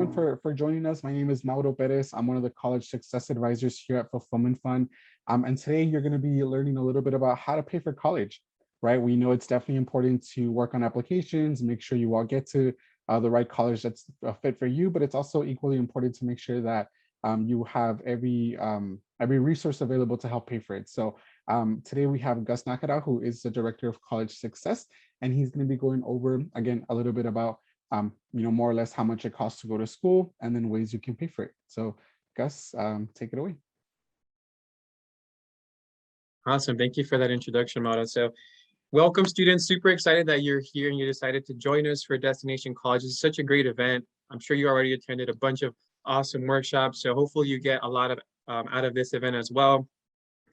everyone for joining us. My name is Mauro Perez. I'm one of the college success advisors here at Fulfillment Fund. And today you're going to be learning a little bit about how to pay for college, right? We know it's definitely important to work on applications, make sure you all get to the right college that's a fit for you, but it's also equally important to make sure that you have every resource available to help pay for it. So today we have Gus Najera, who is the Director of College Success, and he's going to be going over, again, a little bit about more or less how much it costs to go to school and then ways you can pay for it. So Gus, take it away. Awesome. Thank you for that introduction, Mara. So welcome, students. Super excited that you're here and you decided to join us for Destination College. It's such a great event. I'm sure you already attended a bunch of awesome workshops. So hopefully you get a lot of out of this event as well.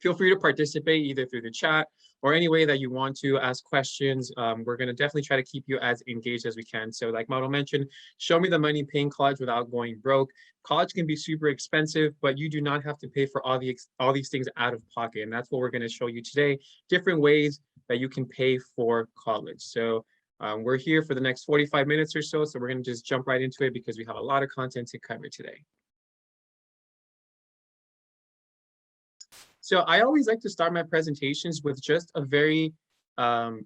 Feel free to participate either through the chat or any way that you want to ask questions. We're going to definitely try to keep you as engaged as we can. So like Model mentioned, show me the money paying college without going broke. College can be super expensive, but you do not have to pay for all these things out of pocket. And that's what we're going to show you today, different ways that you can pay for college. So we're here for the next 45 minutes or so. So we're going to just jump right into it because we have a lot of content to cover today. So I always like to start my presentations with just a very, so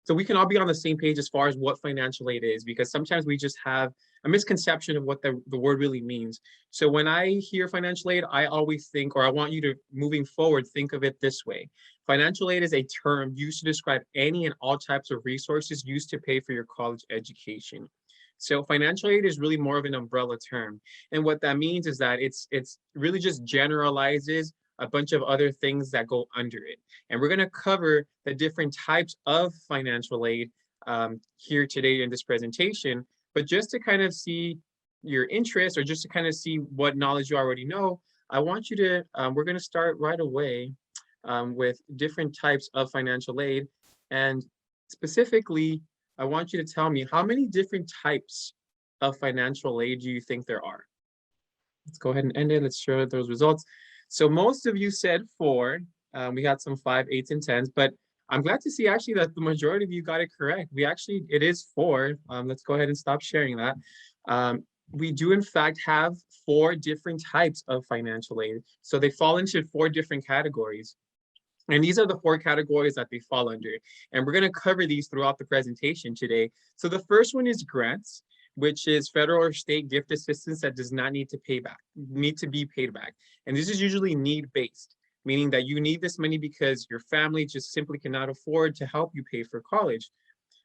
we can all be on the same page as far as what financial aid is, because sometimes we just have a misconception of what the word really means. So when I hear financial aid, I always think, or I want you to, moving forward, think of it this way. Financial aid is a term used to describe any and all types of resources used to pay for your college education. So financial aid is really more of an umbrella term. And what that means is that it's really just generalizes a bunch of other things that go under it. And we're going to cover the different types of financial aid here today in this presentation. But just to kind of see your interest, or just to kind of see what knowledge you already know, I want you to, we're going to start right away with different types of financial aid. And specifically, I want you to tell me how many different types of financial aid do you think there are? Let's go ahead and end it. Let's share those results. So most of you said 4. We had some 5, 8s, and 10s, but I'm glad to see actually that the majority of you got it correct. It is 4. Let's go ahead and stop sharing that. We do in fact have 4 different types of financial aid. So they fall into 4 different categories. And these are the 4 categories that they fall under. And we're going to cover these throughout the presentation today. So the first one is grants, which is federal or state gift assistance that does not need to be paid back. And this is usually need-based, meaning that you need this money because your family just simply cannot afford to help you pay for college.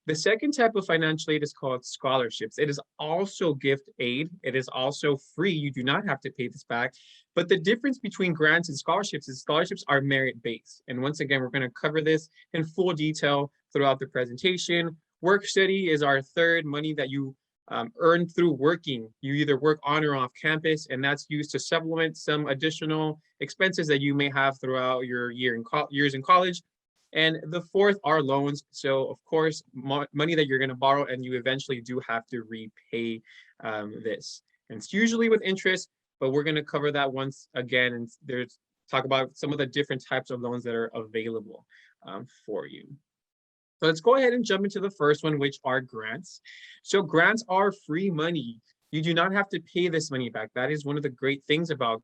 The second type of financial aid is called scholarships. It is also gift aid. It is also free. You do not have to pay this back. But the difference between grants and scholarships is scholarships are merit-based. And once again, we're going to cover this in full detail throughout the presentation. Work study is our third, money that you earn through working. You either work on or off campus, and that's used to supplement some additional expenses that you may have throughout your years in college. And the fourth are loans. So of course, money that you're going to borrow and you eventually do have to repay this. And it's usually with interest, but we're going to cover that once again. And there's talk about some of the different types of loans that are available for you. So let's go ahead and jump into the first one, which are grants. So grants are free money. You do not have to pay this money back. That is one of the great things about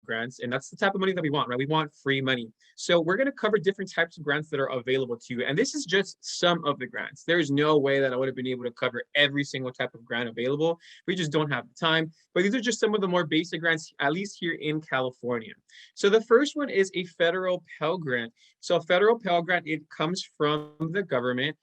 grants, and that's the type of money that we want, right? We want free money. So we're going to cover different types of grants that are available to you, and this is just some of the grants. There is no way that I would have been able to cover every single type of grant available. We just don't have the time, but these are just some of the more basic grants, at least here in California. So the first one is a federal Pell Grant. So a federal Pell Grant, it comes from the government.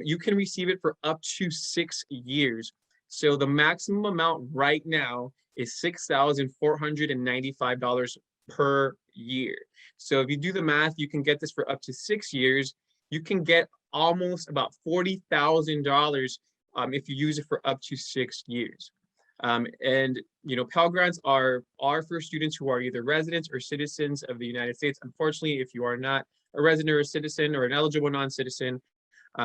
You can receive it for up to 6 years. So the maximum amount right now is $6,495 per year. So if you do the math, you can get this for up to 6 years. You can get almost about $40,000 if you use it for up to 6 years. And Pell Grants are for students who are either residents or citizens of the United States. Unfortunately, if you are not a resident or a citizen or an eligible non-citizen,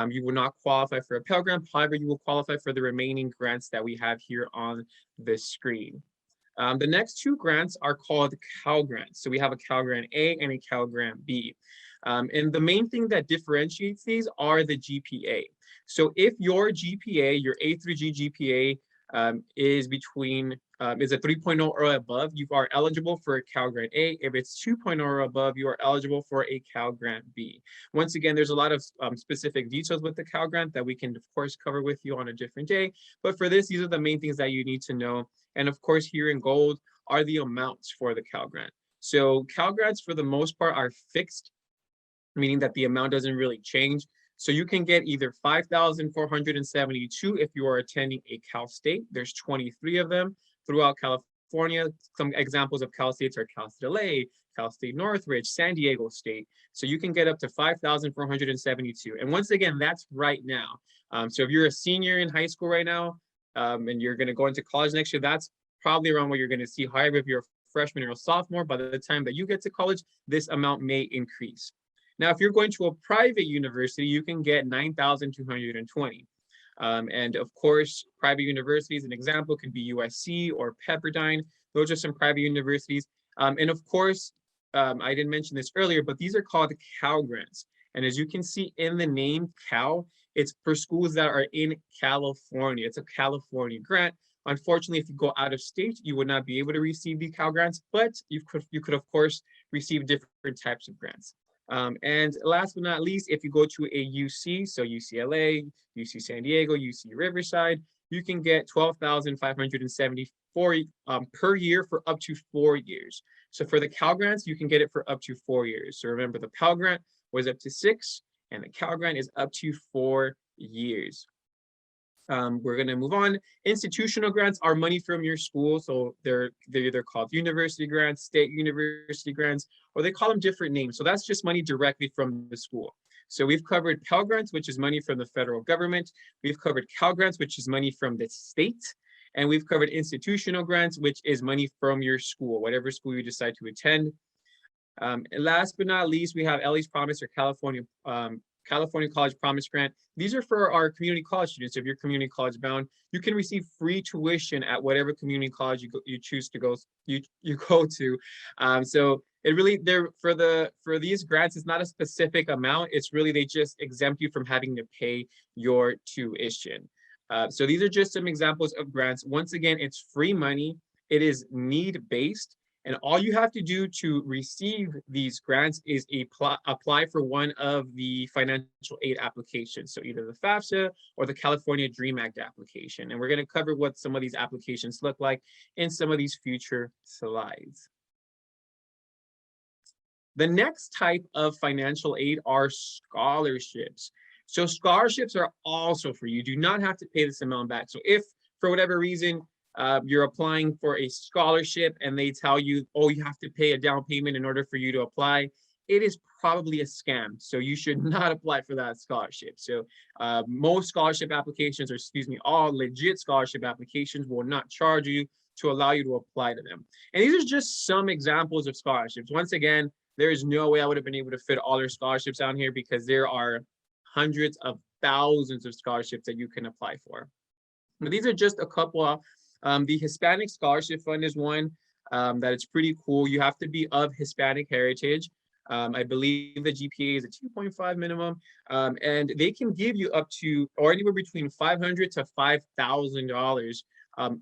you will not qualify for a Pell Grant. However, you will qualify for the remaining grants that we have here on the screen. The next 2 grants are called Cal Grants. So we have a Cal Grant A and a Cal Grant B. And the main thing that differentiates these are the GPA. So if your GPA, your A through G GPA, is a 3.0 or above, you are eligible for a Cal Grant A. If it's 2.0 or above, you are eligible for a Cal Grant B. Once again, there's a lot of specific details with the Cal Grant that we can, of course, cover with you on a different day. But for this, these are the main things that you need to know. And of course, here in gold are the amounts for the Cal Grant. So Cal Grants, for the most part, are fixed, meaning that the amount doesn't really change. So you can get either 5,472 if you are attending a Cal State. There's 23 of them throughout California. Some examples of Cal States are Cal State LA, Cal State Northridge, San Diego State. So you can get up to 5,472. And once again, that's right now. So if you're a senior in high school right now, and you're going to go into college next year, that's probably around what you're going to see. However, if you're a freshman or a sophomore, by the time that you get to college, this amount may increase. Now, if you're going to a private university, you can get 9,220. And of course, private universities, an example could be USC or Pepperdine. Those are some private universities. And of course, I didn't mention this earlier, but these are called Cal Grants. And as you can see in the name Cal, it's for schools that are in California. It's a California grant. Unfortunately, if you go out of state, you would not be able to receive the Cal Grants, but you could of course receive different types of grants. And last but not least, if you go to a UC, so UCLA, UC San Diego, UC Riverside, you can get 12,574 per year for up to 4 years. So for the Cal Grants, you can get it for up to 4 years. So remember, the Pell Grant was up to 6, and the Cal Grant is up to 4 years. We're going to move on. Institutional grants are money from your school. So they're either called university grants, state university grants, or they call them different names. So that's just money directly from the school. So we've covered Pell Grants, which is money from the federal government. We've covered Cal Grants, which is money from the state. And we've covered institutional grants, which is money from your school, whatever school you decide to attend. And last but not least, we have Ellie's Promise, or California College Promise Grant. These are for our community college students. If you're community college bound, you can receive free tuition at whatever community college you choose to go to. So it really, for these grants, it's not a specific amount. It's really, they just exempt you from having to pay your tuition. So these are just some examples of grants. Once again, it's free money. It is need-based. And all you have to do to receive these grants is apply for one of the financial aid applications. So either the FAFSA or the California DREAM Act application. And we're going to cover what some of these applications look like in some of these future slides. The next type of financial aid are scholarships. So scholarships are also free. You do not have to pay this amount back. So if for whatever reason, you're applying for a scholarship and they tell you, oh, you have to pay a down payment in order for you to apply, it is probably a scam. So you should not apply for that scholarship. So most scholarship applications, or all legit scholarship applications will not charge you to allow you to apply to them. And these are just some examples of scholarships. Once again, there is no way I would have been able to fit all their scholarships down here, because there are hundreds of thousands of scholarships that you can apply for. But these are just a couple of the Hispanic Scholarship Fund is one that is pretty cool. You have to be of Hispanic heritage. I believe the GPA is a 2.5 minimum, and they can give you up to, or anywhere between $500 to $5,000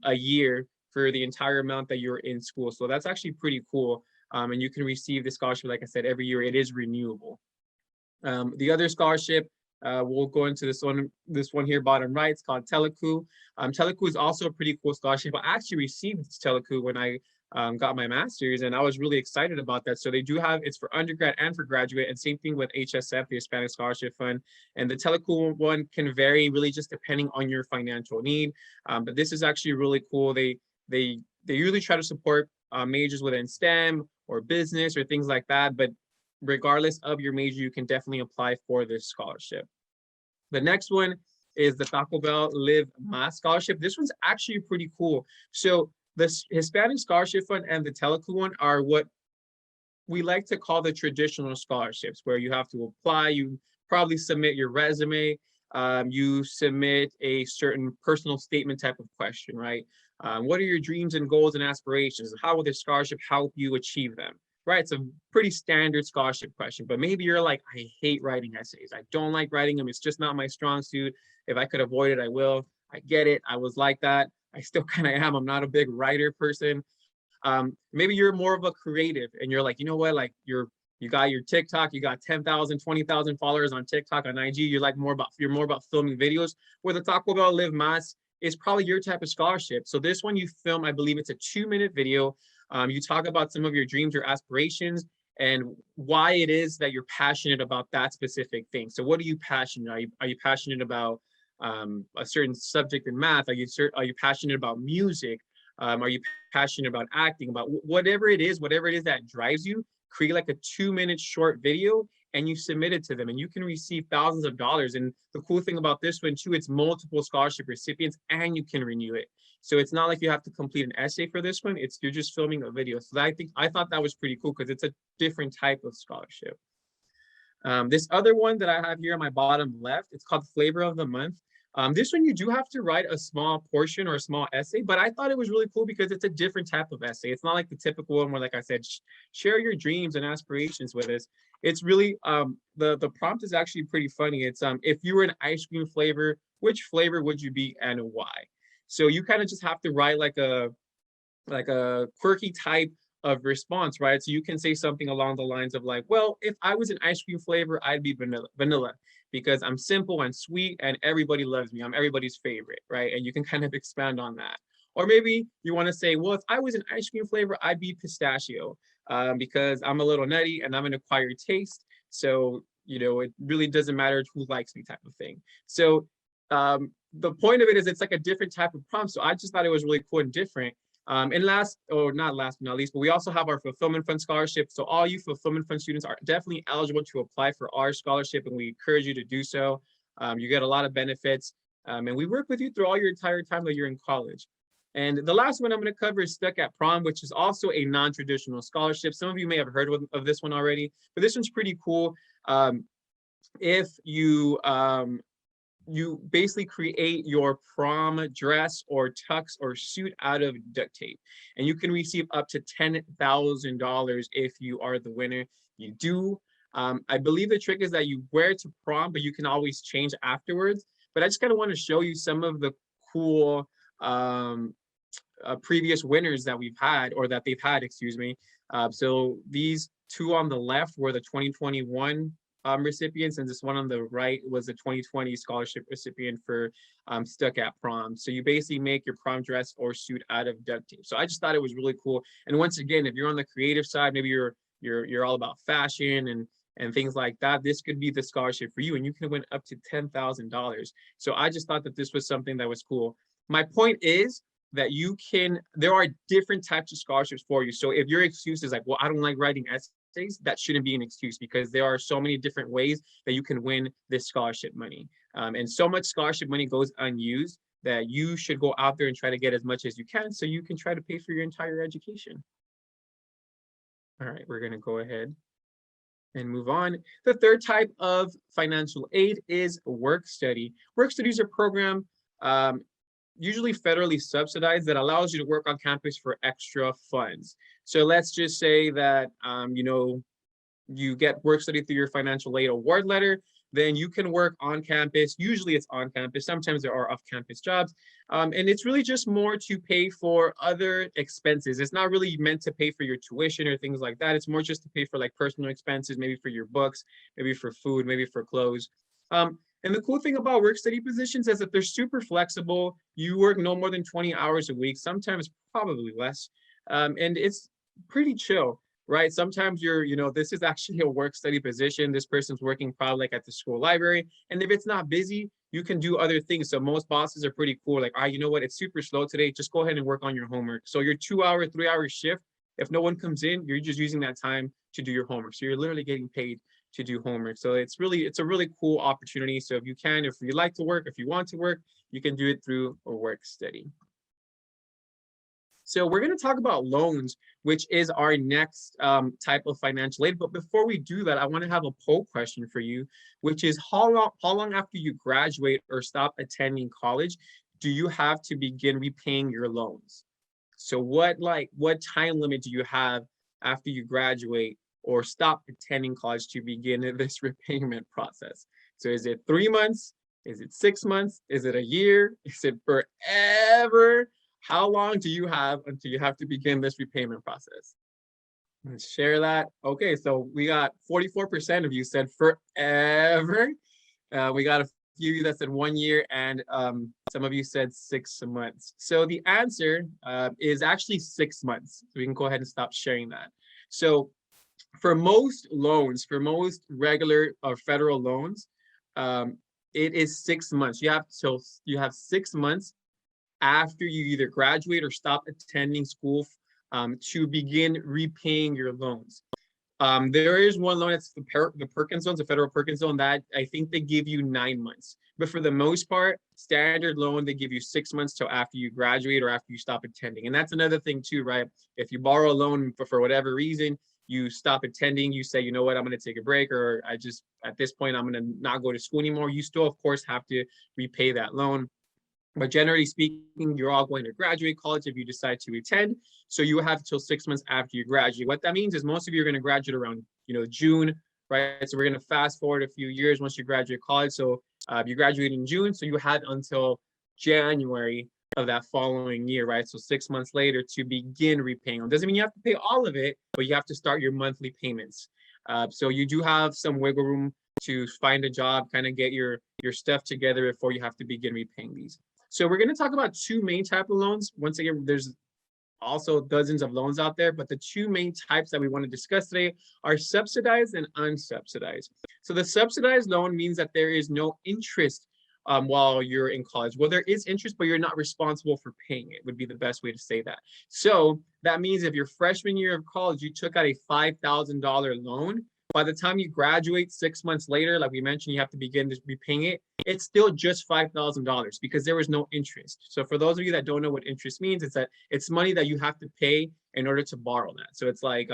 a year for the entire amount that you're in school. So that's actually pretty cool. And you can receive the scholarship, like I said, every year. It is renewable. The other scholarship, we'll go into this one here, bottom right. It's called Telecu. Telecu is also a pretty cool scholarship. I actually received Telecu when I got my master's, and I was really excited about that. So they do have, it's for undergrad and for graduate, and same thing with HSF, the Hispanic Scholarship Fund. And the Telecu one can vary really just depending on your financial need. But this is actually really cool. They usually try to support majors within STEM or business or things like that. But regardless of your major, you can definitely apply for this scholarship. The next one is the Taco Bell Live Más Scholarship. This one's actually pretty cool. So the Hispanic Scholarship Fund and the Telecu one are what we like to call the traditional scholarships, where you have to apply, you probably submit your resume, you submit a certain personal statement type of question, right? What are your dreams and goals and aspirations? How will this scholarship help you achieve them? Right, it's a pretty standard scholarship question, but maybe you're like, I hate writing essays. I don't like writing them. It's just not my strong suit. If I could avoid it, I will. I get it. I was like that. I still kind of am. I'm not a big writer person. Maybe you're more of a creative and you're like, you know what, like you got your TikTok, you got 10,000, 20,000 followers on TikTok, on IG. You're more about filming videos. Where the Taco Bell Live Más is probably your type of scholarship. So this one you film, I believe it's a 2-minute video. You talk about some of your dreams, your aspirations, and why it is that you're passionate about that specific thing. So what are you passionate? Are you passionate about a certain subject in math? Are you passionate about music? Are you passionate about acting? About whatever it is that drives you, create like a 2-minute short video and you submit it to them and you can receive thousands of dollars. And the cool thing about this one too, it's multiple scholarship recipients and you can renew it. So it's not like you have to complete an essay for this one. You're just filming a video. So I thought that was pretty cool because it's a different type of scholarship. This other one that I have here on my bottom left, it's called Flavor of the Month. This one, you do have to write a small portion or a small essay, but I thought it was really cool because it's a different type of essay. It's not like the typical one where, like I said, share your dreams and aspirations with us. It's really, the prompt is actually pretty funny. It's, if you were an ice cream flavor, which flavor would you be and why? So you kind of just have to write like a quirky type of response, right? So you can say something along the lines of like, well, if I was an ice cream flavor, I'd be vanilla because I'm simple and sweet and everybody loves me. I'm everybody's favorite, right? And you can kind of expand on that. Or maybe you want to say, well, if I was an ice cream flavor, I'd be pistachio because I'm a little nutty and I'm an acquired taste. So, you know, it really doesn't matter who likes me type of thing. So the point of it is it's like a different type of prompt. So I just thought it was really cool and different. And last, or not last but not least, but we also have our Fulfillment Fund scholarship. So all you Fulfillment Fund students are definitely eligible to apply for our scholarship, and we encourage you to do so. You get a lot of benefits, and we work with you through all your entire time that you're in college. And the last one I'm going to cover is Stuck at Prom, which is also a non-traditional scholarship. Some of you may have heard of this one already, but this one's pretty cool. If you basically create your prom dress or tux or suit out of duct tape, and you can receive up to $10,000 if you are the winner. You do. I believe the trick is that you wear it to prom, but you can always change afterwards. But I just kind of want to show you some of the cool previous winners that we've had, or that they've had, excuse me. So these two on the left were the 2021 recipients, and this one on the right was the 2020 scholarship recipient for Stuck at Prom. So you basically make your prom dress or suit out of duct tape. So I just thought it was really cool. And once again, if you're on the creative side, maybe you're all about fashion and things like that, this could be the scholarship for you, and you can win up to $10,000. So I just thought that this was something that was cool. My point is that there are different types of scholarships for you. So if your excuse is like, well, I don't like writing essays, that shouldn't be an excuse, because there are so many different ways that you can win this scholarship money. And so much scholarship money goes unused that you should go out there and try to get as much as you can so you can try to pay for your entire education. All right, we're going to go ahead and move on. The third type of financial aid is work study. Work study is a program usually federally subsidized that allows you to work on campus for extra funds. So let's just say that you get work study through your financial aid award letter, then you can work on campus. Usually it's on campus. Sometimes there are off-campus jobs. And it's really just more to pay for other expenses. It's not really meant to pay for your tuition or things like that. It's more just to pay for like personal expenses, maybe for your books, maybe for food, maybe for clothes. And the cool thing about work study positions is that they're super flexible. You work no more than 20 hours a week, sometimes probably less. And it's pretty chill, right? Sometimes this is actually a work study position. This person's working probably like at the school library. And if it's not busy, you can do other things. So most bosses are pretty cool. Like, you know what? It's super slow today. Just go ahead and work on your homework. So your 2-hour, 3-hour shift, if no one comes in, you're just using that time to do your homework. So you're literally getting paid to do homework. So it's a really cool opportunity. So if you like to work, if you want to work, you can do it through a work study. So we're going to talk about loans, which is our next type of financial aid. But before we do that, I want to have a poll question for you, which is how long after you graduate or stop attending college do you have to begin repaying your loans? So what time limit do you have after you graduate or stop attending college to begin this repayment process? So is it 3 months? Is it 6 months? Is it a year? Is it forever? How long do you have until you have to begin this repayment process? Let's share that. Okay, so we got 44% of you said forever. We got a few of you that said 1 year, and some of you said 6 months. So the answer is actually 6 months. So we can go ahead and stop sharing that. So for most loans, for most regular or federal loans, it is 6 months. You have 6 months after you either graduate or stop attending school to begin repaying your loans. There is one loan, it's the Perkins loans, the federal Perkins loan, that I think they give you 9 months. But for the most part, standard loan, they give you 6 months till after you graduate or after you stop attending. And that's another thing too, right? If you borrow a loan for whatever reason, you stop attending, you say, you know what, I'm going to take a break, or at this point, I'm going to not go to school anymore. You still, of course, have to repay that loan. But generally speaking, you're all going to graduate college if you decide to attend. So you have till 6 months after you graduate. What that means is most of you are going to graduate around, June, right? So we're going to fast forward a few years once you graduate college. So you graduate in June, so you had until January of that following year, right? So 6 months later to begin repaying them. Doesn't mean you have to pay all of it, but you have to start your monthly payments. So you do have some wiggle room to find a job, kind of get your stuff together before you have to begin repaying these. So we're going to talk about two main type of loans. Once again, there's also dozens of loans out there, but the two main types that we want to discuss today are subsidized and unsubsidized. So the subsidized loan means that there is no interest while you're in college. Well, there is interest, but you're not responsible for paying it, would be the best way to say that. So that means if your freshman year of college, you took out a $5,000 loan, by the time you graduate 6 months later, like we mentioned, you have to begin repaying it. It's still just $5,000 because there was no interest. So for those of you that don't know what interest means, it's that it's money that you have to pay in order to borrow that. So it's like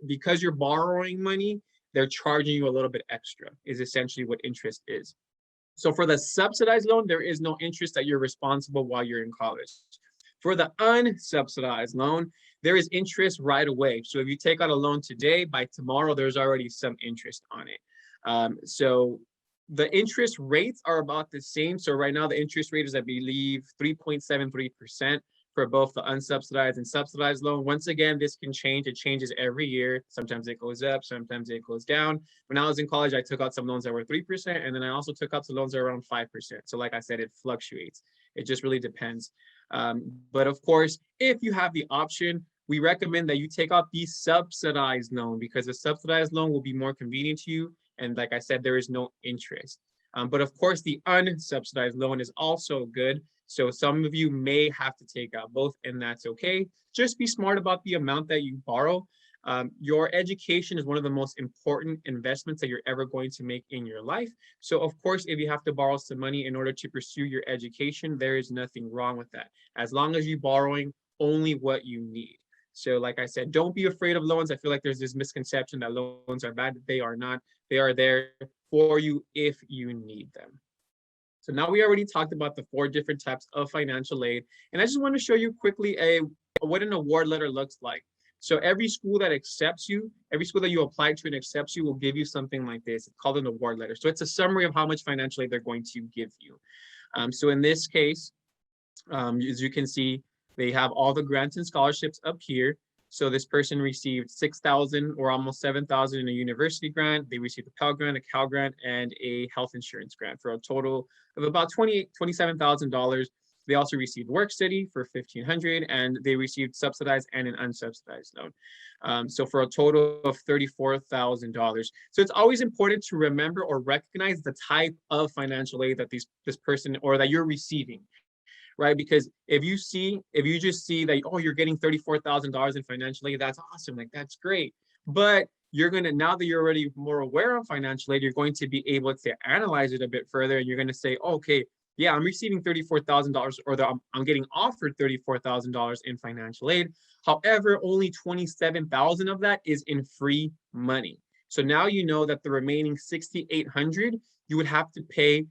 because you're borrowing money, they're charging you a little bit extra, is essentially what interest is. So for the subsidized loan, there is no interest that you're responsible while you're in college. For the unsubsidized loan, there is interest right away. So if you take out a loan today, by tomorrow, there's already some interest on it. So the interest rates are about the same. So right now, the interest rate is, I believe, 3.73% for both the unsubsidized and subsidized loan. Once again, this can change. It changes every year. Sometimes it goes up, sometimes it goes down. When I was in college, I took out some loans that were 3%, and then I also took out some loans that were around 5%. So like I said, it fluctuates. It just really depends. But of course, if you have the option, we recommend that you take out the subsidized loan because the subsidized loan will be more convenient to you. And like I said, there is no interest. But of course, the unsubsidized loan is also good. So some of you may have to take out both, and that's okay. Just be smart about the amount that you borrow. Your education is one of the most important investments that you're ever going to make in your life. So of course, if you have to borrow some money in order to pursue your education, there is nothing wrong with that. As long as you're borrowing only what you need. So like I said, don't be afraid of loans. I feel like there's this misconception that loans are bad. They are not. They are there for you if you need them. So now we already talked about the 4 different types of financial aid. And I just want to show you quickly what an award letter looks like. So every school that accepts you, every school that you apply to and accepts you will give you something like this. It's called an award letter. So it's a summary of how much financial aid they're going to give you. So in this case, as you can see, they have all the grants and scholarships up here. So this person received $6,000 or almost $7,000 in a university grant. They received a Pell Grant, a Cal Grant, and a health insurance grant for a total of about $27,000. They also received work study for $1,500, and they received subsidized and an unsubsidized loan. So for a total of $34,000. So it's always important to remember or recognize the type of financial aid that this person or that you're receiving. Right? Because if you just see that, oh, you're getting $34,000 in financial aid, that's awesome. Like, that's great. But now that you're already more aware of financial aid, you're going to be able to analyze it a bit further. And you're going to say, oh, okay, yeah, I'm receiving $34,000 or I'm getting offered $34,000 in financial aid. However, only $27,000 of that is in free money. So now you know that the remaining $6,800 you would have to pay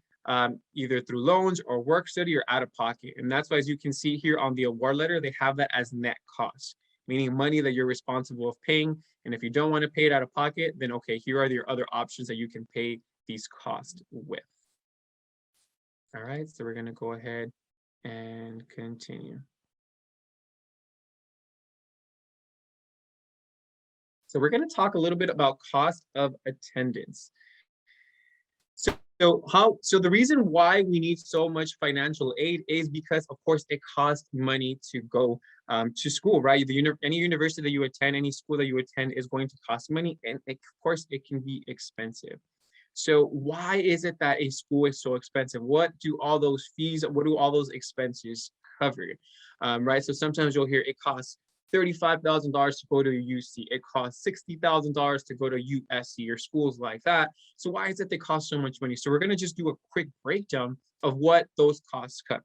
either through loans or work study or out of pocket. And that's why, as you can see here on the award letter, they have that as net costs, meaning money that you're responsible of paying. And if you don't want to pay it out of pocket, then okay, here are your other options that you can pay these costs with. All right, so we're going to go ahead and continue. So we're going to talk a little bit about cost of attendance. So the reason why we need so much financial aid is because, of course, it costs money to go to school, right? Any university that you attend, any school that you attend is going to cost money, and of course, it can be expensive. So why is it that a school is so expensive? What do all those fees, what do all those expenses cover? Right, so sometimes you'll hear it costs $35,000 to go to UC. It costs $60,000 to go to USC or schools like that. So why is it they cost so much money? So we're going to just do a quick breakdown of what those costs cover.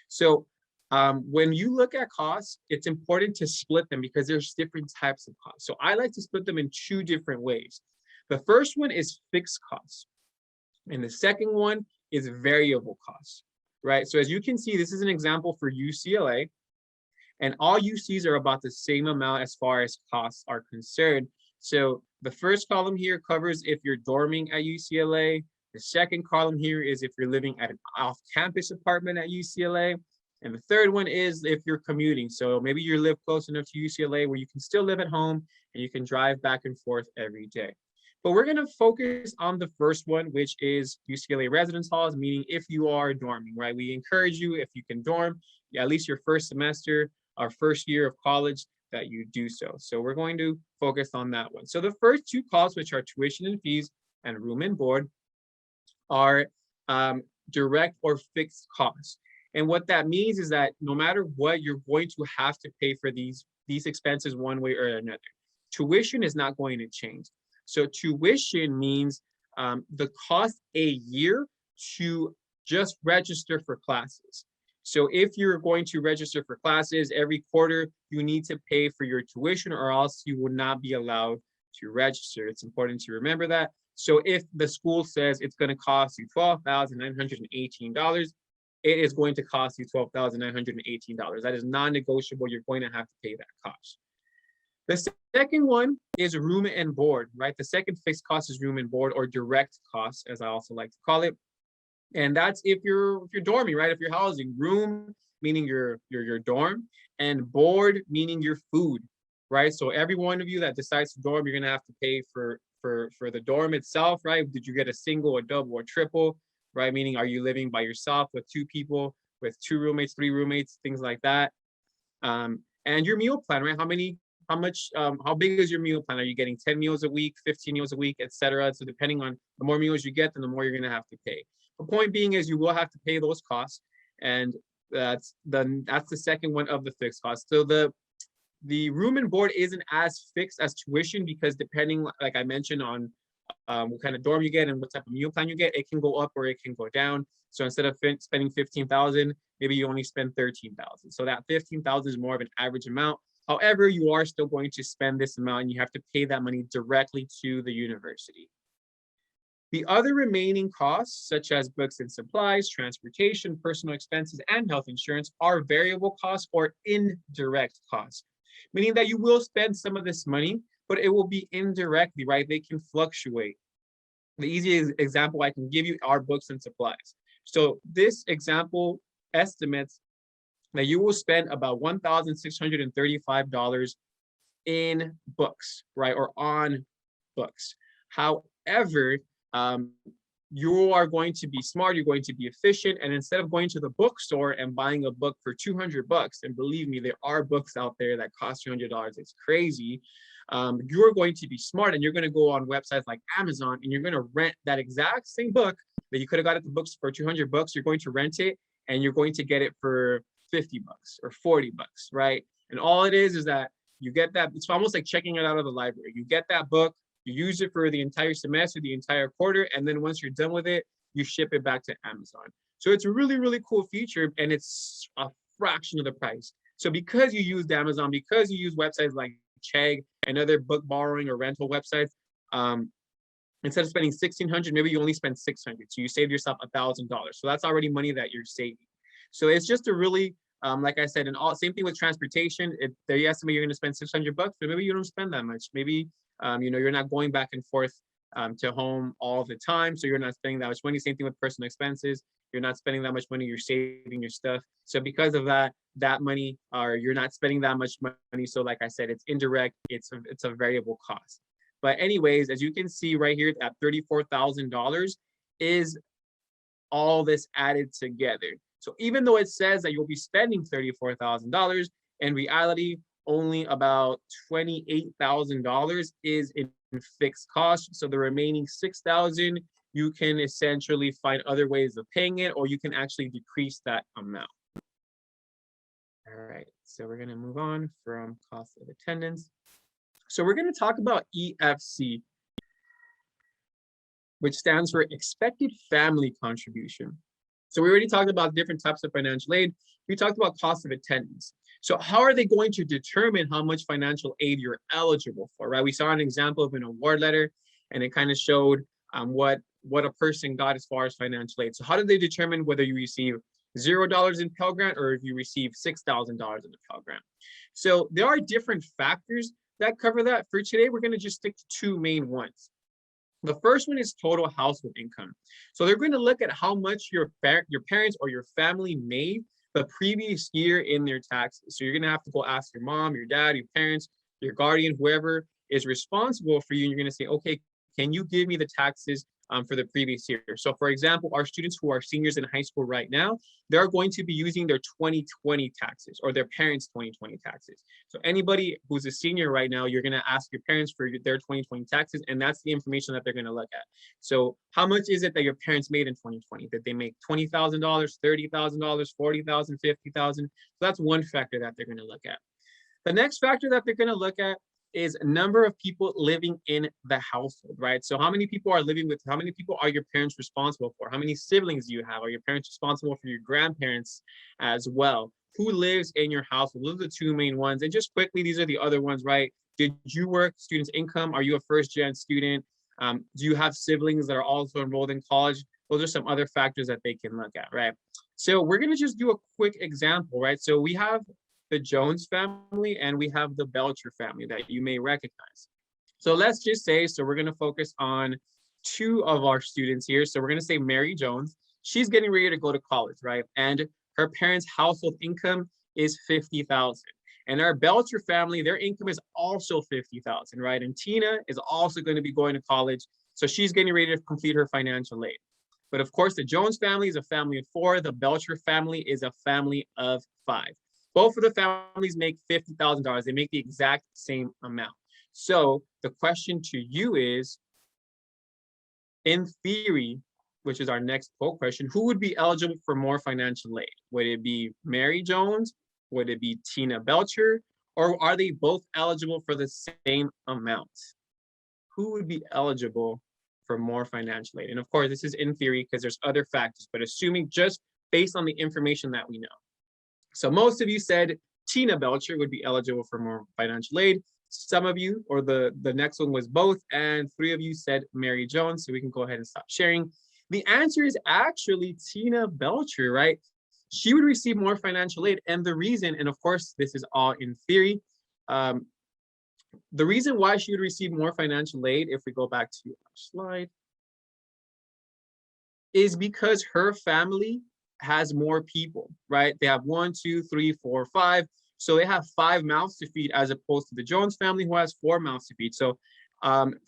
So when you look at costs, it's important to split them because there's different types of costs. So I like to split them in two different ways. The first one is fixed costs, and the second one is variable costs, right? So as you can see, this is an example for UCLA, and all UCs are about the same amount as far as costs are concerned. So the first column here covers if you're dorming at UCLA. The second column here is if you're living at an off-campus apartment at UCLA. And the third one is if you're commuting. So maybe you live close enough to UCLA where you can still live at home and you can drive back and forth every day. But we're going to focus on the first one, which is UCLA residence halls, meaning if you are dorming, right? We encourage you, if you can dorm, at least your first semester, our first year of college, that you do so. So we're going to focus on that one. So the first two costs, which are tuition and fees and room and board, are direct or fixed costs. And what that means is that no matter what, you're going to have to pay for these expenses one way or another. Tuition is not going to change. So tuition means the cost a year to just register for classes. So if you're going to register for classes every quarter, you need to pay for your tuition or else you will not be allowed to register. It's important to remember that. So if the school says it's going to cost you $12,918, it is going to cost you $12,918. That is non-negotiable. You're going to have to pay that cost. The second one is room and board, right? The second fixed cost is room and board, or direct costs, as I also like to call it. And that's if you're dorming, right? If you're housing. Room meaning your dorm, and board meaning your food, right? So every one of you that decides to dorm, you're gonna have to pay for the dorm itself, right? Did you get a single, a double, or triple, right? Meaning, are you living by yourself with two people, with two roommates, three roommates, things like that. And your meal plan, right? How big is your meal plan? Are you getting 10 meals a week, 15 meals a week, etc.? So depending on the more meals you get, then the more you're going to have to pay. The point being is you will have to pay those costs, and that's the second one of the fixed costs. So the room and board isn't as fixed as tuition because depending, like I mentioned, on what kind of dorm you get and what type of meal plan you get, it can go up or it can go down. So instead of spending $15,000, maybe you only spend $13,000. So that $15,000 is more of an average amount. However, you are still going to spend this amount and you have to pay that money directly to the university. The other remaining costs, such as books and supplies, transportation, personal expenses, and health insurance, are variable costs or indirect costs, meaning that you will spend some of this money, but it will be indirectly, right? They can fluctuate. The easiest example I can give you are books and supplies. So this example estimates that you will spend about $1,635 in books, right? Or on books. However, you are going to be smart, you're going to be efficient, and instead of going to the bookstore and buying a book for $200, and believe me, there are books out there that cost $200, it's crazy. You're going to be smart and you're going to go on websites like Amazon and you're going to rent that exact same book that you could have got at the books for $200. You're going to rent it and you're going to get it for $50 or $40, right? And all it is that you get that, it's almost like checking it out of the library. You get that book, you use it for the entire semester, the entire quarter, and then once you're done with it, you ship it back to Amazon. So it's a really, really cool feature, and it's a fraction of the price. So because you use Amazon, because you use websites like Chegg and other book borrowing or rental websites, instead of spending $1,600, maybe you only spend $600. So you save yourself $1,000. So that's already money that you're saving. So it's just a really, like I said, and all same thing with transportation. They estimate you're going to spend $600, but maybe you don't spend that much. Maybe you're not going back and forth to home all the time, so you're not spending that much money. Same thing with personal expenses. you're not spending that much money, you're saving your stuff. So because of that, that money, or you're not spending that much money. So like I said, it's indirect, it's a variable cost. But anyways, as you can see right here, at $34,000 is all this added together. So even though it says that you'll be spending $34,000, in reality, only about $28,000 is in fixed costs. So the remaining $6,000, you can essentially find other ways of paying it, or you can actually decrease that amount. All right, so we're gonna move on from cost of attendance. So we're gonna talk about EFC, which stands for expected family contribution. So we already talked about different types of financial aid. We talked about cost of attendance. So how are they going to determine how much financial aid you're eligible for, right? We saw an example of an award letter, and it kind of showed what a person got as far as financial aid. So how do they determine whether you receive $0 in Pell Grant or if you receive $6,000 in the Pell Grant? So there are different factors that cover that. For today, we're going to just stick to two main ones. The first one is total household income. So they're going to look at how much your parents or your family made the previous year in their taxes. So you're going to have to go ask your mom, your dad, your parents, your guardian, whoever is responsible for you. And you're going to say, okay, can you give me the taxes for the previous year? So for example, our students who are seniors in high school right now, they're going to be using their 2020 taxes or their parents' 2020 taxes. So anybody who's a senior right now, you're going to ask your parents for their 2020 taxes, and that's the information that they're going to look at. So how much is it that your parents made in 2020? Did they make $20,000, $30,000, $40,000, $50,000? So that's one factor that they're going to look at. The next factor that they're going to look at is number of people living in the household, right? So how many people are living with, how many people are your parents responsible for? How many siblings do you have? Are your parents responsible for your grandparents as well? Who lives in your household? Those are the two main ones. And just quickly, these are the other ones, right? Did you work? Students' income? Are you a first-gen student? Do you have siblings that are also enrolled in college? Those are some other factors that they can look at, right? So we're gonna just do a quick example, right? So we have the Jones family and we have the Belcher family that you may recognize. So let's just say, so we're going to focus on two of our students here. So we're going to say Mary Jones. She's getting ready to go to college, right? And her parents' household income is $50,000. And our Belcher family, their income is also $50,000, right? And Tina is also going to be going to college. So she's getting ready to complete her financial aid. But of course, the Jones family is a family of 4. The Belcher family is a family of 5. Both of the families make $50,000. They make the exact same amount. So the question to you is, in theory, which is our next poll question, who would be eligible for more financial aid? Would it be Mary Jones? Would it be Tina Belcher? Or are they both eligible for the same amount? Who would be eligible for more financial aid? And of course, this is in theory because there's other factors, but assuming just based on the information that we know. So most of you said Tina Belcher would be eligible for more financial aid. Some of you, or the next one was both, and 3 of you said Mary Jones, so we can go ahead and stop sharing. The answer is actually Tina Belcher, right? She would receive more financial aid, and the reason, and of course, this is all in theory, the reason why she would receive more financial aid, if we go back to our slide, is because her family has more people, right? They have 1, 2, 3, 4, 5. So they have 5 mouths to feed as opposed to the Jones family who has 4 mouths to feed. So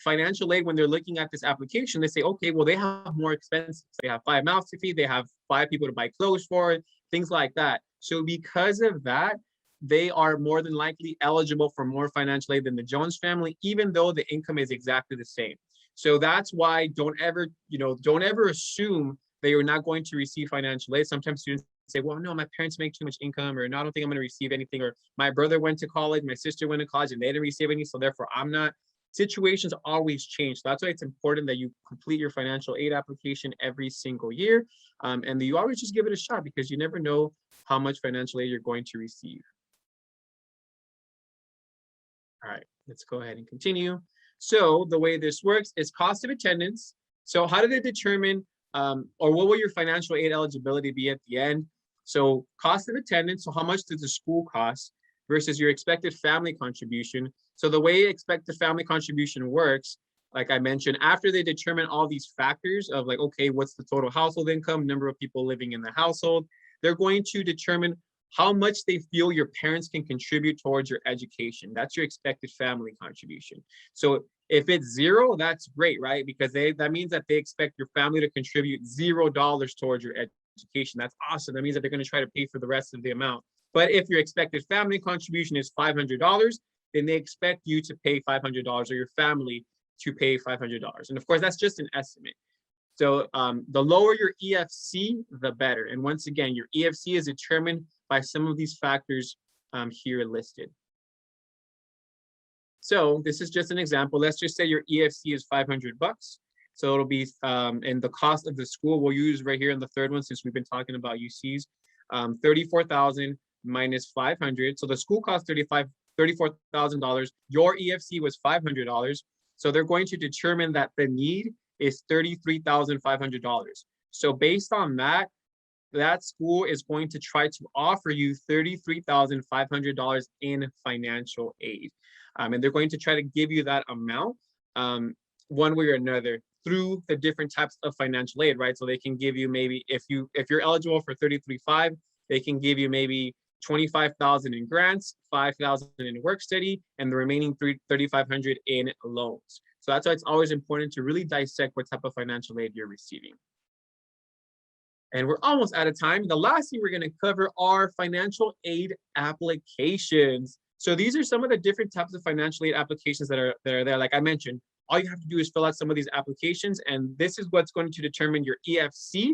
financial aid, when they're looking at this application, they say, okay, well, they have more expenses. They have 5 mouths to feed. They have 5 people to buy clothes for, things like that. So because of that, they are more than likely eligible for more financial aid than the Jones family, even though the income is exactly the same. So that's why don't ever assume that you're not going to receive financial aid. Sometimes students say, well, no, my parents make too much income, or no, I don't think I'm going to receive anything, or my brother went to college, my sister went to college, and they didn't receive any, so therefore I'm not. Situations always change. So that's why it's important that you complete your financial aid application every single year, and you always just give it a shot, because you never know how much financial aid you're going to receive. All right, let's go ahead and continue. So the way this works is cost of attendance. So how do they determine or what will your financial aid eligibility be at the end? So cost of attendance, so how much does the school cost versus your expected family contribution. So the way expected family contribution works, like I mentioned, after they determine all these factors of like, okay, what's the total household income, number of people living in the household, they're going to determine how much they feel your parents can contribute towards your education. That's your expected family contribution. So if it's zero, that's great, right? Because that means that they expect your family to contribute $0 towards your education. That's awesome. That means that they're going to try to pay for the rest of the amount. But if your expected family contribution is $500, then they expect you to pay $500 or your family to pay $500. And of course, that's just an estimate. So the lower your EFC, the better. And once again, your EFC is determined by some of these factors here listed. So this is just an example. Let's just say your EFC is $500. So it'll be, and the cost of the school we'll use right here in the third one, since we've been talking about UCs, 34,000 minus 500. So the school cost $34,000. Your EFC was $500. So they're going to determine that the need is $33,500. So based on that, that school is going to try to offer you $33,500 in financial aid. And they're going to try to give you that amount one way or another through the different types of financial aid, right? So they can give you maybe, if you're eligible for 33.5, they can give you maybe 25,000 in grants, 5,000 in work study, and the remaining 3,500 in loans. So that's why it's always important to really dissect what type of financial aid you're receiving. And we're almost out of time. The last thing we're going to cover are financial aid applications. So these are some of the different types of financial aid applications that are there. Like I mentioned, all you have to do is fill out some of these applications, and this is what's going to determine your EFC,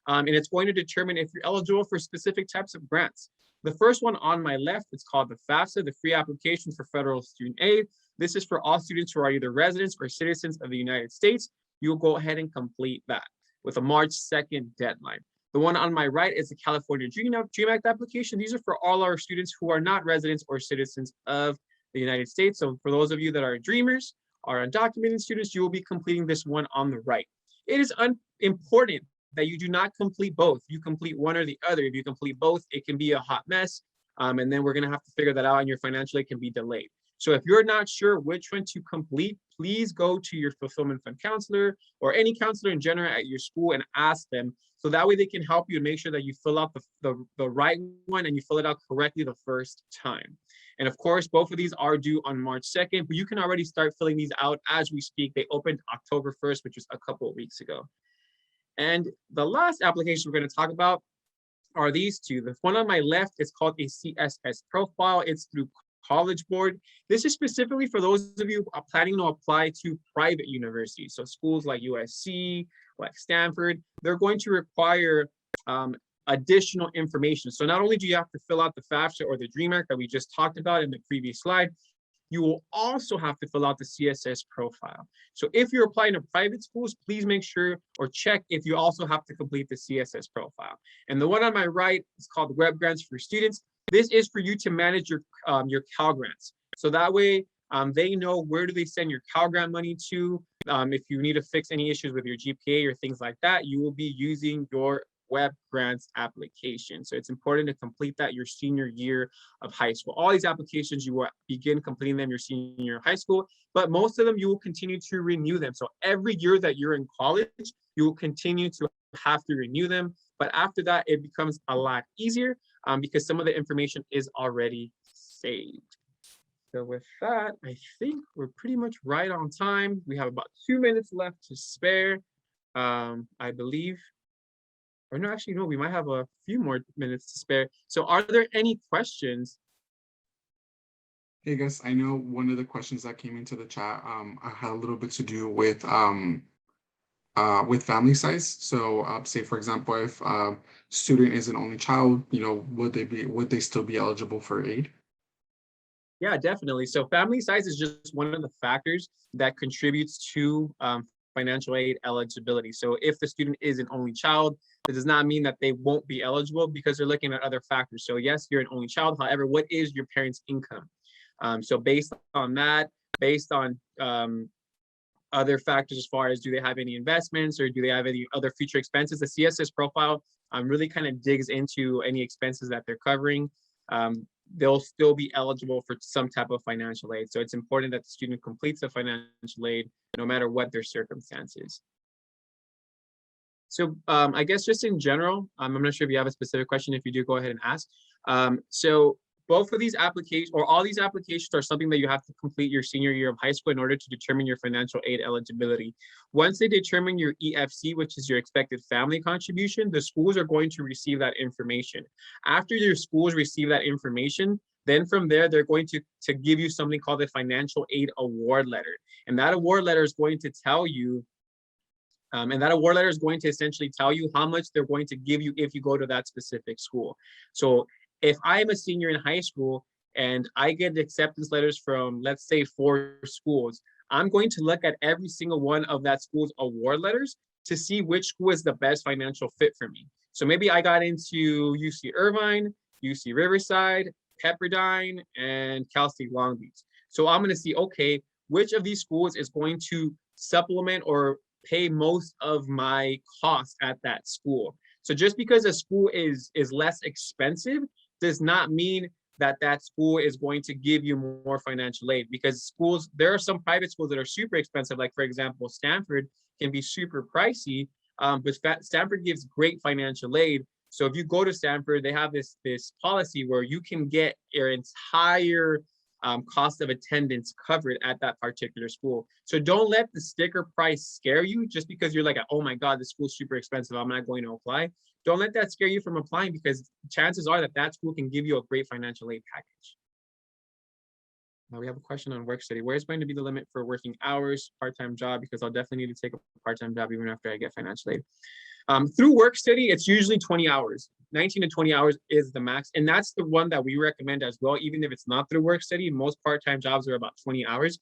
and it's going to determine if you're eligible for specific types of grants. The first one on my left, it's called the FAFSA, the Free Application for Federal Student Aid. This is for all students who are either residents or citizens of the United States. You'll go ahead and complete that with a March 2nd deadline. The one on my right is the California Dream Act application. These are for all our students who are not residents or citizens of the United States. So for those of you that are dreamers, are undocumented students, you will be completing this one on the right. It is important that you do not complete both. You complete one or the other. If you complete both, it can be a hot mess. And then we're gonna have to figure that out, and your financial aid can be delayed. So if you're not sure which one to complete, please go to your fulfillment fund counselor or any counselor in general at your school and ask them. So that way they can help you and make sure that you fill out the right one and you fill it out correctly the first time. And of course, both of these are due on March 2nd, but you can already start filling these out as we speak. They opened October 1st, which was a couple of weeks ago. And the last application we're going to talk about are these two. The one on my left is called a CSS profile. It's through College Board. This is specifically for those of you planning to apply to private universities. So schools like USC, like Stanford, they're going to require additional information. So not only do you have to fill out the FAFSA or the Dream Act that we just talked about in the previous slide, you will also have to fill out the CSS profile. So if you're applying to private schools, please make sure or check if you also have to complete the CSS profile. And the one on my right is called Web Grants for Students. This is for you to manage your Cal Grants. So that way they know where do they send your Cal Grant money to. If you need to fix any issues with your GPA or things like that, you will be using your Web Grants application. So it's important to complete that your senior year of high school. All these applications, you will begin completing them your senior year of high school, but most of them you will continue to renew them. So every year that you're in college, you will continue to have to renew them. But after that, it becomes a lot easier because some of the information is already saved. So with that, I think we're pretty much right on time. We have about 2 minutes left to spare, I believe. Or no, actually, no, we might have a few more minutes to spare. So are there any questions? Hey, Gus, I know one of the questions that came into the chat had a little bit to do with family size. So say, for example, if student is an only child, would they still be eligible for aid? Yeah, definitely. So family size is just one of the factors that contributes to financial aid eligibility. So if the student is an only child, that does not mean that they won't be eligible because they're looking at other factors. So yes, you're an only child. However, what is your parents' income? So based on that, based on other factors as far as do they have any investments or do they have any other future expenses, the CSS profile really kind of digs into any expenses that they're covering. they'll still be eligible for some type of financial aid. So it's important that the student completes the financial aid no matter what their circumstances. So I guess just in general, I'm not sure if you have a specific question. If you do, go ahead and ask. So both of these applications, or all these applications, are something that you have to complete your senior year of high school in order to determine your financial aid eligibility. Once they determine your EFC, which is your expected family contribution, the schools are going to receive that information. After your schools receive that information, then from there, they're going to give you something called a financial aid award letter. And that award letter is going to tell you and that award letter is going to essentially tell you how much they're going to give you if you go to that specific school. So if I'm a senior in high school and I get acceptance letters from, let's say, 4 schools, I'm going to look at every single one of that school's award letters to see which school is the best financial fit for me. So maybe I got into UC Irvine, UC Riverside, Pepperdine, and Cal State Long Beach. So I'm going to see, okay, which of these schools is going to supplement or pay most of my costs at that school. So just because a school is less expensive does not mean that that school is going to give you more financial aid, because schools, there are some private schools that are super expensive, like for example, Stanford can be super pricey, but Stanford gives great financial aid. So if you go to Stanford, they have this policy where you can get your entire cost of attendance covered at that particular school. So don't let the sticker price scare you just because you're like, oh my God, this school's super expensive, I'm not going to apply. Don't let that scare you from applying, because chances are that that school can give you a great financial aid package. Now we have a question on work study. Where's going to be the limit for working hours, part-time job? Because I'll definitely need to take a part-time job even after I get financial aid. Through work study, it's usually 20 hours. 19 to 20 hours is the max. And that's the one that we recommend as well. Even if it's not through work study, most part-time jobs are about 20 hours.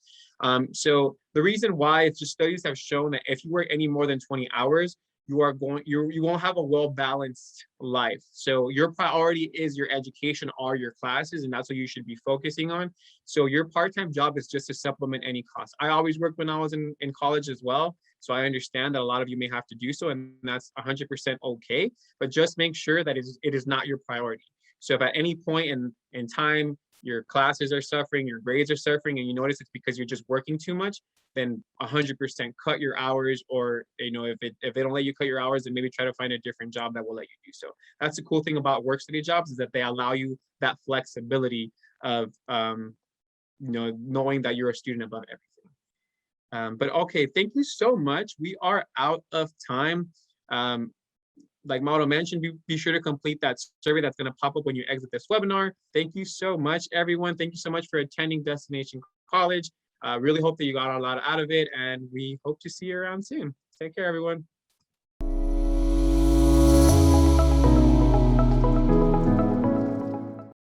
So the reason why, it's just studies have shown that if you work any more than 20 hours, you won't have a well-balanced life. So your priority is your education or your classes, and that's what you should be focusing on. So your part-time job is just to supplement any cost. I always worked when I was in college as well. So I understand that a lot of you may have to do so, and that's 100% okay, but just make sure that it is not your priority. So if at any point in time, your classes are suffering, your grades are suffering, and you notice it's because you're just working too much, then 100% cut your hours, or if they don't let you cut your hours, then maybe try to find a different job that will let you do so. That's the cool thing about work study jobs, is that they allow you that flexibility of knowing that you're a student above everything. But okay, thank you so much. We are out of time. Like Mauro mentioned, be sure to complete that survey that's going to pop up when you exit this webinar. Thank you so much, everyone. Thank you so much for attending Destination College. Really hope that you got a lot out of it, and we hope to see you around soon. Take care, everyone.